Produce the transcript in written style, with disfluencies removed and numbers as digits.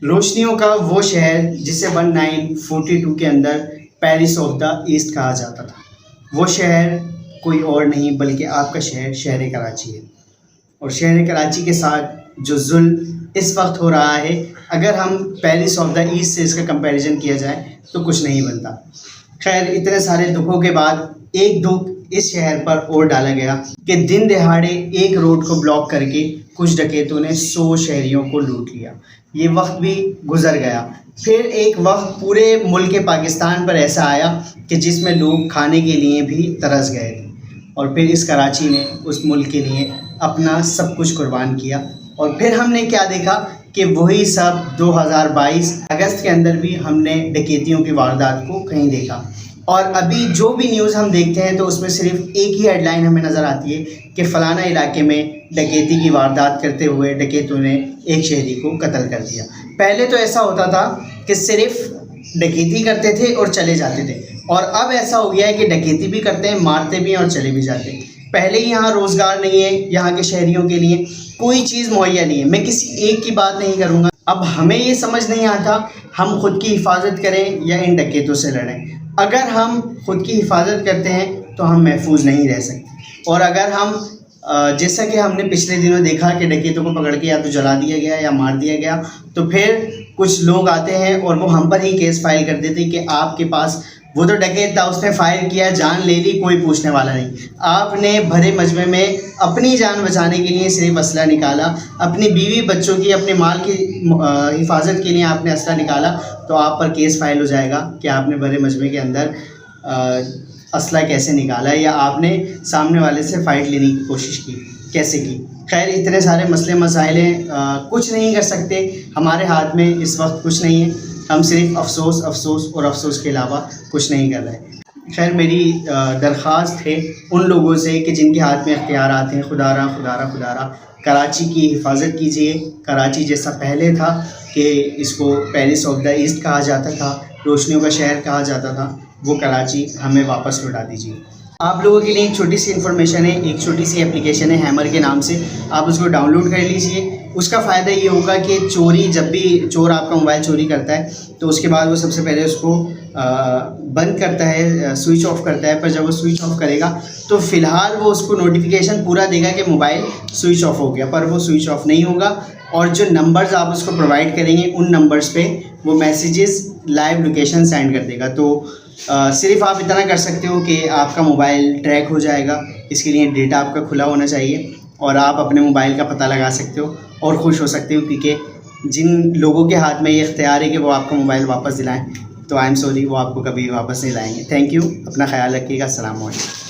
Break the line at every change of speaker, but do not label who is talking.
روشنیوں کا وہ شہر جسے 1942 کے اندر پیرس آف دا ایسٹ کہا جاتا تھا، وہ شہر کوئی اور نہیں بلکہ آپ کا شہر کراچی ہے۔ اور شہر کراچی کے ساتھ جو ظلم اس وقت ہو رہا ہے، اگر ہم پیرس آف دا ایسٹ سے اس کا کمپیریزن کیا جائے تو کچھ نہیں بنتا۔ خیر، اتنے سارے دکھوں کے بعد ایک دکھ اس شہر پر اور ڈالا گیا کہ دن دہاڑے ایک روڈ کو بلاک کر کے کچھ ڈکیتوں نے 100 شہریوں کو لوٹ لیا۔ یہ وقت بھی گزر گیا۔ پھر ایک وقت پورے ملک پاکستان پر ایسا آیا کہ جس میں لوگ کھانے کے لیے بھی ترس گئے تھے، اور پھر اس کراچی نے اس ملک کے لیے اپنا سب کچھ قربان کیا۔ اور پھر ہم نے کیا دیکھا کہ وہی سب 2022 اگست کے اندر بھی ہم نے ڈکیتیوں کی واردات کو کہیں دیکھا۔ اور ابھی جو بھی نیوز ہم دیکھتے ہیں تو اس میں صرف ایک ہی ہیڈ لائن ہمیں نظر آتی ہے کہ فلانا علاقے میں ڈکیتی کی واردات کرتے ہوئے ڈکیتوں نے ایک شہری کو قتل کر دیا۔ پہلے تو ایسا ہوتا تھا کہ صرف ڈکیتی کرتے تھے اور چلے جاتے تھے، اور اب ایسا ہو گیا ہے کہ ڈکیتی بھی کرتے ہیں، مارتے بھی ہیں اور چلے بھی جاتے ہیں۔ پہلے یہاں روزگار نہیں ہے، یہاں کے شہریوں کے لیے کوئی چیز مہیا نہیں ہے۔ میں کسی ایک کی بات نہیں کروں گا۔ اب ہمیں یہ سمجھ نہیں آتا ہم خود کی حفاظت کریں یا ان ڈکیتوں سے لڑیں۔ اگر ہم خود کی حفاظت کرتے ہیں تو ہم محفوظ نہیں رہ سکتے، اور اگر ہم جیسا کہ ہم نے پچھلے دنوں دیکھا کہ ڈکیتوں کو پکڑ کے یا تو جلا دیا گیا یا مار دیا گیا، تو پھر کچھ لوگ آتے ہیں اور وہ ہم پر ہی کیس فائل کر دیتے کہ آپ کے پاس وہ تو ڈکیت تھا، اس نے فائر کیا، جان لے لی، کوئی پوچھنے والا نہیں۔ آپ نے بھرے مجمع میں اپنی جان بچانے کے لیے صرف اسلحہ نکالا، اپنی بیوی بچوں کی، اپنے مال کی حفاظت کے لیے آپ نے اسلحہ نکالا، تو آپ پر کیس فائل ہو جائے گا کہ آپ نے بھرے مجمع کے اندر اسلحہ کیسے نکالا، یا آپ نے سامنے والے سے فائٹ لینے کی کوشش کی، کیسے کی۔ خیر، اتنے سارے مسئلے مسائل ہیں، کچھ نہیں کر سکتے، ہمارے ہاتھ میں اس وقت کچھ نہیں ہے۔ ہم صرف افسوس افسوس اور افسوس کے علاوہ کچھ نہیں کر رہے۔ خیر، میری درخواست ہے ان لوگوں سے کہ جن کے ہاتھ میں اختیارات ہیں، خدا را کراچی کی حفاظت کیجیے۔ کراچی جیسا پہلے تھا کہ اس کو پیرس آف دا ایسٹ کہا جاتا تھا، روشنیوں کا شہر کہا جاتا تھا، وہ کراچی ہمیں واپس لوٹا دیجیے۔ آپ لوگوں کے لیے ایک چھوٹی سی انفارمیشن ہے، ایک چھوٹی سی اپلیکیشن ہے ہیمر کے نام سے، آپ اس کو ڈاؤن لوڈ کر لیجیے۔ اس کا فائدہ یہ ہوگا کہ چوری، جب بھی چور آپ کا موبائل چوری کرتا ہے تو اس کے بعد وہ سب سے پہلے اس کو بند کرتا ہے، سوئچ آف کرتا ہے، پر جب وہ سوئچ آف کرے گا تو فی الحال وہ اس کو نوٹیفیکیشن پورا دے گا کہ موبائل سوئچ آف ہو گیا، پر وہ سوئچ آف نہیں ہوگا، اور جو نمبرز آپ اس کو پرووائڈ کریں گے ان نمبرز پہ وہ میسیجز لائیو لوکیشن سینڈ کر دے گا۔ تو صرف آپ اتنا کر سکتے ہو کہ آپ کا موبائل ٹریک ہو جائے گا، اس کے لیے ڈیٹا آپ کا کھلا ہونا چاہیے، اور آپ اپنے موبائل کا پتہ لگا سکتے ہو اور خوش ہو سکتے ہو، کیونکہ جن لوگوں کے ہاتھ میں یہ اختیار ہے کہ وہ آپ کا موبائل واپس دلائیں، تو آئی ایم سوری، وہ آپ کو کبھی واپس نہیں لائیں گے۔ تھینک یو، اپنا خیال رکھیے گا، السلام علیکم۔